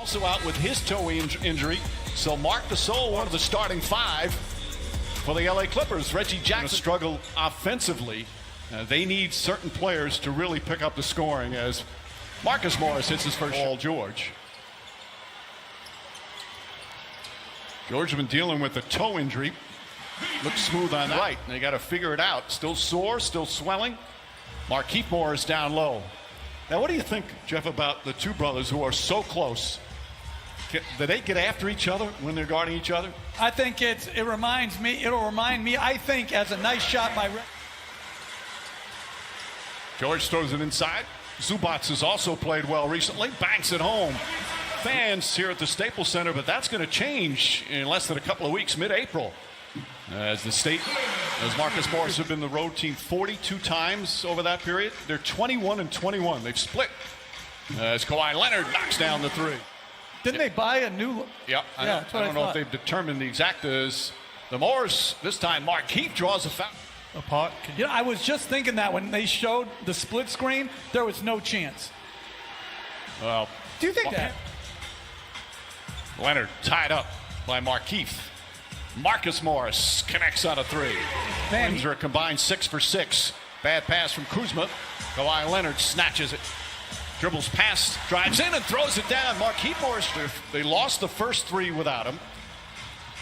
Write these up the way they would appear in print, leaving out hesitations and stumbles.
Also out with his toe injury, so Marc Gasol, one of the starting five for the LA Clippers. Reggie Jackson struggle offensively. They need certain players to really pick up the scoring as Marcus Morris hits his first Paul George. George has been dealing with a toe injury. Looks smooth on that. Right. They got to figure it out. Still sore, still swelling. Markieff Morris down low. Now, what do you think, Jeff, about the two brothers who are so close? Do they get after each other when they're guarding each other? I think it'll remind me, I think, as a nice shot by George throws it inside. Zubac has also played well recently. Banks it home. Fans here at the Staples Center, but that's going to change in less than a couple of weeks, mid-April. As Marcus Morris have been the road team 42 times over that period. They're 21-21. They've split. As Kawhi Leonard knocks down the three. Didn't they buy a new? Yeah, I don't know if they've determined the exact as the Morris. This time, Markieff draws a foul. Apart. You know, I was just thinking that when they showed the split screen, there was no chance. Well, do you think that? Leonard tied up by Markieff. Marcus Morris connects on a three. Twins are a combined 6 for 6. Bad pass from Kuzma. Kawhi Leonard snatches it. Dribbles past, drives in and throws it down. Markieff Morris, they lost the first three without him.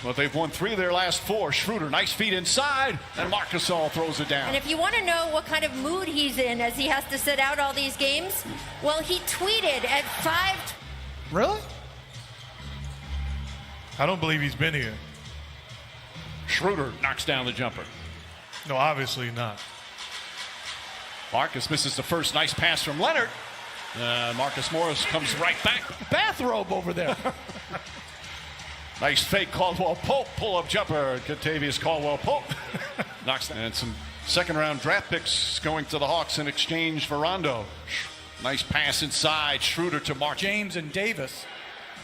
But they've won 3 of their last 4. Schroeder, nice feed inside, and Marc Gasol throws it down. And if you want to know what kind of mood he's in as he has to sit out all these games, well, he tweeted at 5. Really? I don't believe he's been here. Schroeder knocks down the jumper. No, obviously not. Marcus misses the first nice pass from Leonard. Marcus Morris comes right back. Bathrobe over there. Nice fake Caldwell Pope pull-up jumper. Kentavious Caldwell Pope knocks down. And some second-round draft picks going to the Hawks in exchange for Rondo. Nice pass inside. Schroeder to Mark James and Davis,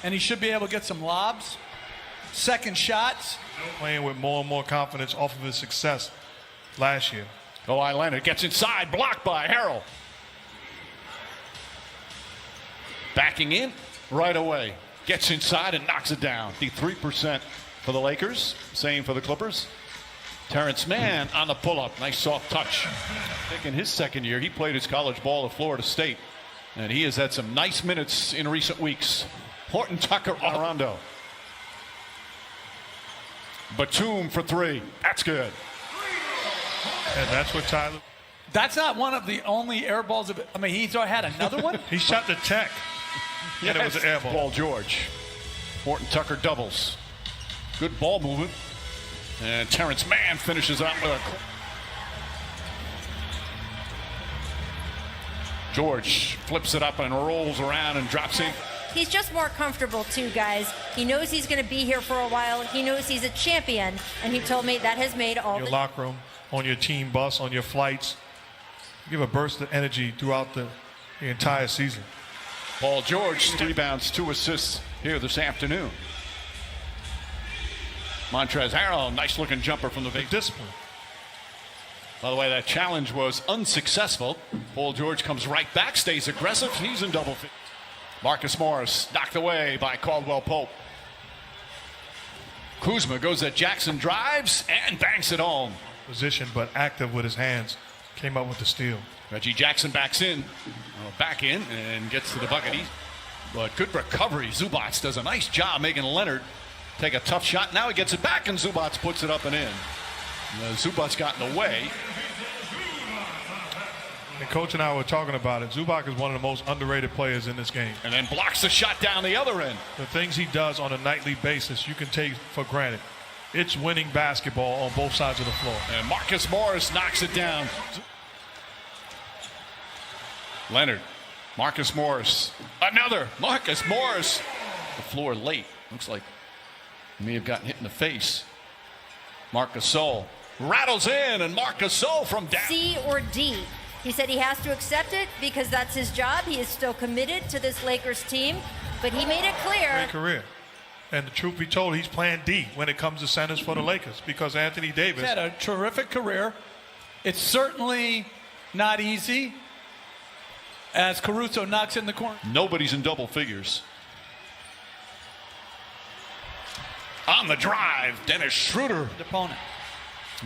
and he should be able to get some lobs, second shots. Playing with more and more confidence off of his success last year. Kawhi Leonard gets inside, blocked by Harrell. Backing in right away. Gets inside and knocks it down. 3% for the Lakers. Same for the Clippers. Terrence Mann on the pull-up. Nice soft touch. I think in his second year, he played his college ball at Florida State. And he has had some nice minutes in recent weeks. Horton Tucker on Rondo. Batum for 3. That's good. And that's what Tyler. That's not one of the only air balls. I mean, he's had another one. He shot the tech. Yeah, it was an air ball. Paul George. Horton Tucker doubles. Good ball movement. And Terrence Mann finishes out with a. George flips it up and rolls around and drops in. He's just more comfortable too, guys. He knows he's going to be here for a while. He knows he's a champion, and he told me that has made all your locker room, on your team bus, on your flights. Give a burst of energy throughout the entire season. Paul George, 3 rebounds, 2 assists here this afternoon. Montrezl Harrell, nice looking jumper from the big discipline. By the way, that challenge was unsuccessful. Paul George comes right back, stays aggressive. He's in double figures. Marcus Morris knocked away by Caldwell Pope. Kuzma goes at Jackson, drives and banks it home. Position, but active with his hands. Came up with the steal. Reggie Jackson backs in, back in, and gets to the bucket. But good recovery. Zubac does a nice job making Leonard take a tough shot. Now he gets it back, and Zubac puts it up and in. Zubac got in the way. And Coach and I were talking about it. Zubac is one of the most underrated players in this game. And then blocks the shot down the other end. The things he does on a nightly basis, you can take for granted. It's winning basketball on both sides of the floor. And Marcus Morris knocks it down. Leonard, Marcus Morris, another Marcus Morris. The floor late. Looks like he may have gotten hit in the face. Marc Gasol rattles in, and Marc Gasol from down. C or D. He said he has to accept it because that's his job. He is still committed to this Lakers team, but he made it clear. Great career. And the truth be told, he's playing D when it comes to centers for the Lakers because Anthony Davis had a terrific career. It's certainly not easy as Caruso knocks in the corner. Nobody's in double figures. On the drive, Dennis Schroeder. The opponent.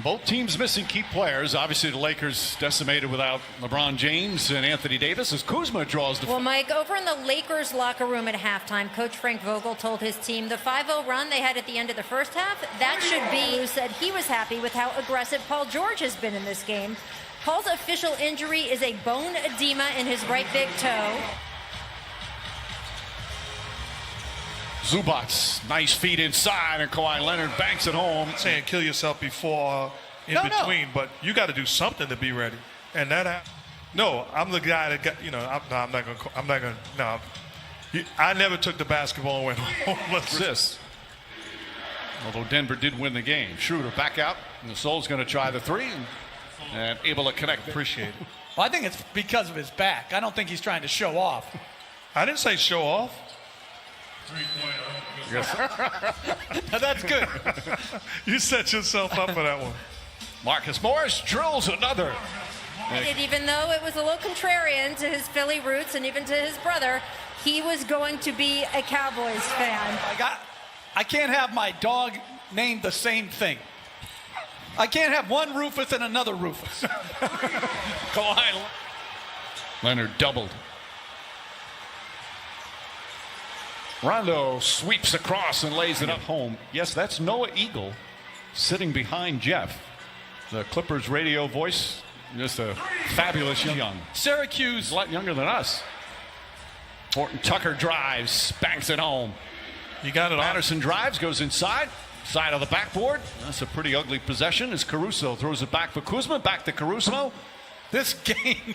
Both teams missing key players. Obviously, the Lakers decimated without LeBron James and Anthony Davis as Kuzma draws the. Well, Mike, over in the Lakers locker room at halftime, Coach Frank Vogel told his team the 5-0 run they had at the end of the first half, that should be. Who said he was happy with how aggressive Paul George has been in this game. Paul's official injury is a bone edema in his right big toe. Zubats, nice feed inside, and Kawhi Leonard banks it home. I'm saying kill yourself before in between, but you got to do something to be ready. And that, no, I'm the guy that got, I'm not gonna. No, I never took the basketball and went home. Assist. Although Denver did win the game. Schroeder back out, and the Soul's going to try the three and able to connect. Appreciate it. Well, I think it's because of his back. I don't think he's trying to show off. I didn't say show off. That's good. You set yourself up for that one. Marcus Morris drills another. Even though it was a little contrarian to his Philly roots and even to his brother, he was going to be a Cowboys fan. I can't have my dog named the same thing. I can't have one Rufus and another Rufus. Kawhi Leonard doubled. Rondo sweeps across and lays it up home. Yes, that's Noah Eagle sitting behind Jeff. The Clippers radio voice, just a fabulous young. Syracuse. A lot younger than us. Horton Tucker drives, banks it home. You got it. Patterson drives, goes inside, side of the backboard. That's a pretty ugly possession as Caruso throws it back for Kuzma, back to Caruso. This game.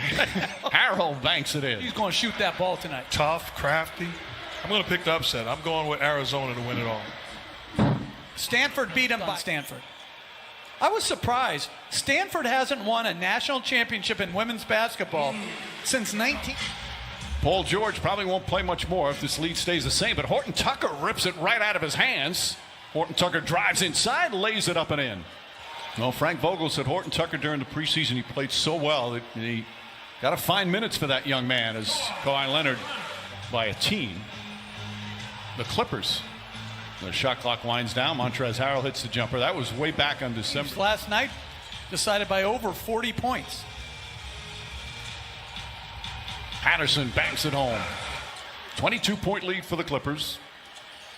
Harold banks it in. He's going to shoot that ball tonight. Tough, crafty. I'm going to pick the upset. I'm going with Arizona to win it all. Stanford beat him by Stanford. I was surprised. Stanford hasn't won a national championship in women's basketball since 19. Paul George probably won't play much more if this lead stays the same, but Horton Tucker rips it right out of his hands. Horton Tucker drives inside, lays it up and in. Well, Frank Vogel said Horton Tucker during the preseason, he played so well that he got to find minutes for that young man as Kawhi Leonard by a team. The Clippers. The shot clock winds down. Montrezl Harrell hits the jumper. That was way back on December. Last night, decided by over 40 points. Patterson banks it home. 22-point lead for the Clippers.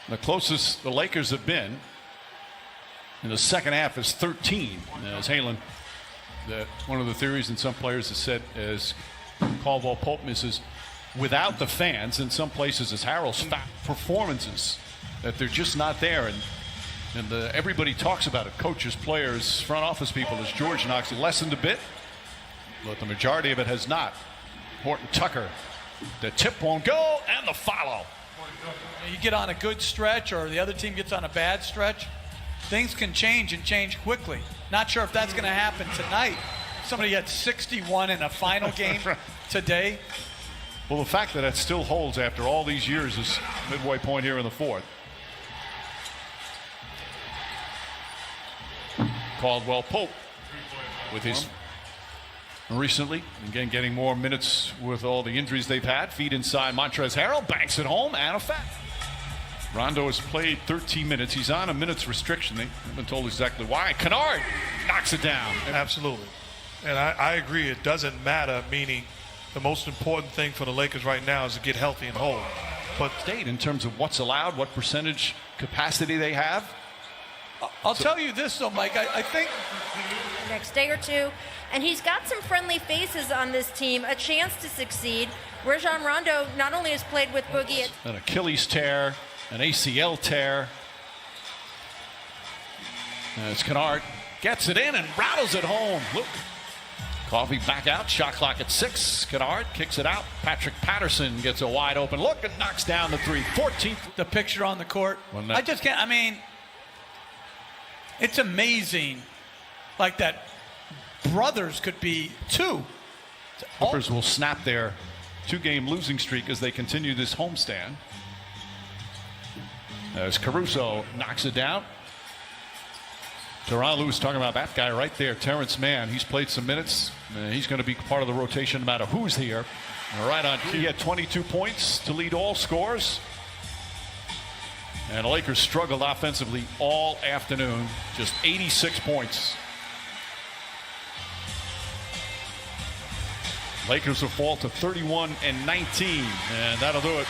The closest the Lakers have been in the second half is 13. As Halen, one of the theories and some players have said as Caldwell Pope misses, without the fans, in some places, as Harrell's performances, that they're just not there. And everybody talks about it. Coaches, players, front office people, as George knocks it lessened a bit, but the majority of it has not. Horton Tucker, the tip won't go, and the follow. You get on a good stretch or the other team gets on a bad stretch, things can change and change quickly. Not sure if that's going to happen tonight. Somebody had 61 in a final game today. Well, the fact that it still holds after all these years is midway point here in the fourth. Caldwell Pope with his recently, again getting more minutes with all the injuries they've had. Feed inside, Montrezl Harrell banks it home and a foul. Rondo has played 13 minutes. He's on a minutes restriction. They haven't told exactly why. Kennard knocks it down. Absolutely. And I agree. It doesn't matter, meaning the most important thing for the Lakers right now is to get healthy and whole. But state in terms of what's allowed, what percentage capacity they have. I'll tell you this, though, Mike. I think next day or two, and he's got some friendly faces on this team, a chance to succeed. Rajon Rondo not only has played with Boogie. An Achilles tear, an ACL tear. As Kennard gets it in and rattles it home. Look. Coffee back out, shot clock at 6. Kennard kicks it out. Patrick Patterson gets a wide open look and knocks down the three. 14th. The picture on the court. I just can't, it's amazing like that brothers could be two. Clippers will snap their 2-game losing streak as they continue this homestand. As Caruso knocks it down. Teron Lewis talking about that guy right there, Terrence Mann. He's played some minutes. He's going to be part of the rotation no matter who's here. Right on. He had 22 points to lead all scores. And the Lakers struggled offensively all afternoon. Just 86 points. Lakers will fall to 31-19, and that'll do it